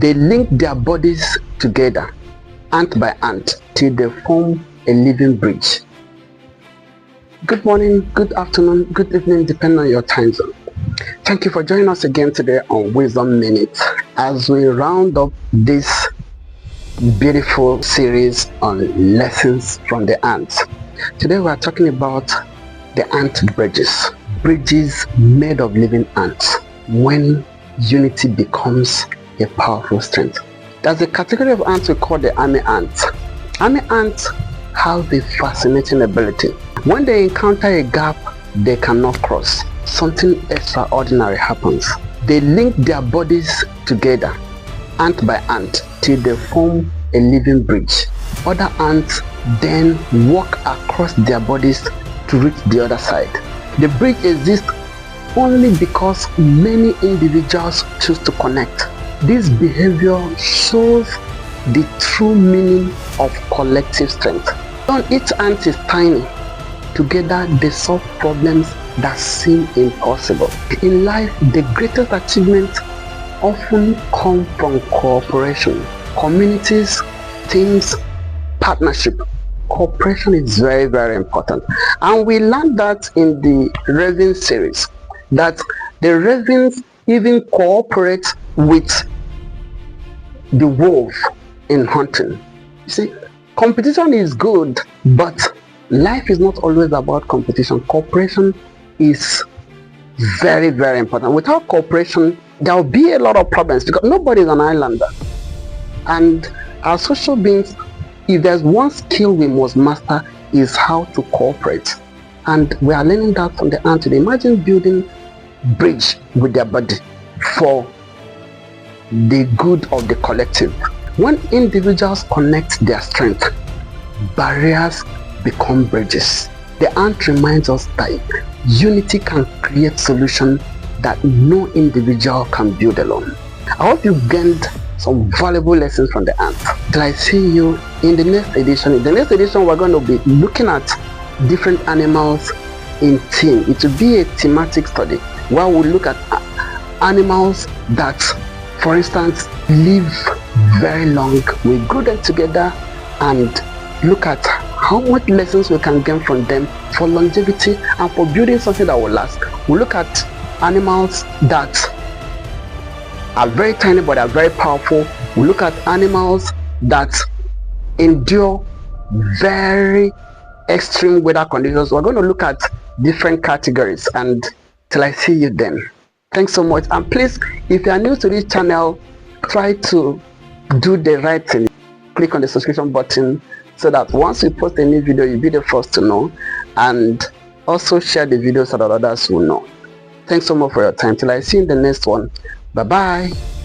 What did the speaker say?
They link their bodies together, ant by ant, till they form a living bridge. Good morning, good afternoon, good evening, depending on your time zone. Thank you for joining us again today on Wisdom Minute as we round up this beautiful series on lessons from the ants. Today we are talking about the ant bridges. Bridges made of living ants when unity becomes a powerful strength. There's a category of ants we call the army ants. Army ants have a fascinating ability. When they encounter a gap they cannot cross, something extraordinary happens. They link their bodies together, ant by ant, till they form a living bridge. Other ants then walk across their bodies to reach the other side. The bridge exists only because many individuals choose to connect. This behavior shows the true meaning of collective strength. Though each ant is tiny, together they solve problems that seem impossible. In life, the greatest achievements often come from cooperation. Communities, teams, partnership. Cooperation is very, very important. And we learned that in the Raven series, that the ravens even cooperate with the wolf in hunting. You see, competition is good, but life is not always about competition. Cooperation is very, very important. Without cooperation, there will be a lot of problems because nobody is an islander. And as social beings, if there's one skill we must master, is how to cooperate. And we are learning that from the ant today. Imagine building bridge with their body for the good of the collective. When individuals connect their strength, barriers become bridges. The ant reminds us that unity can create solutions that no individual can build alone. I hope you've gained some valuable lessons from the ant. Till I see you in the next edition. In the next edition, we're going to be looking at different animals in theme. It will be a thematic study where we'll look at animals that, for instance, live very long. We group them together and look at how much lessons we can gain from them for longevity and for building something that will last. We'll look at animals that are very tiny but are very powerful. We'll look at animals that endure very extreme weather conditions. We're going to look at different categories, and till I see you then. Thanks so much. And please, if you are new to this channel, try to do the right thing. Click on the subscription button so that once we post a new video, you'll be the first to know, and also share the video so that others will know. Thanks so much for your time. Till I see you in the next one. Bye bye.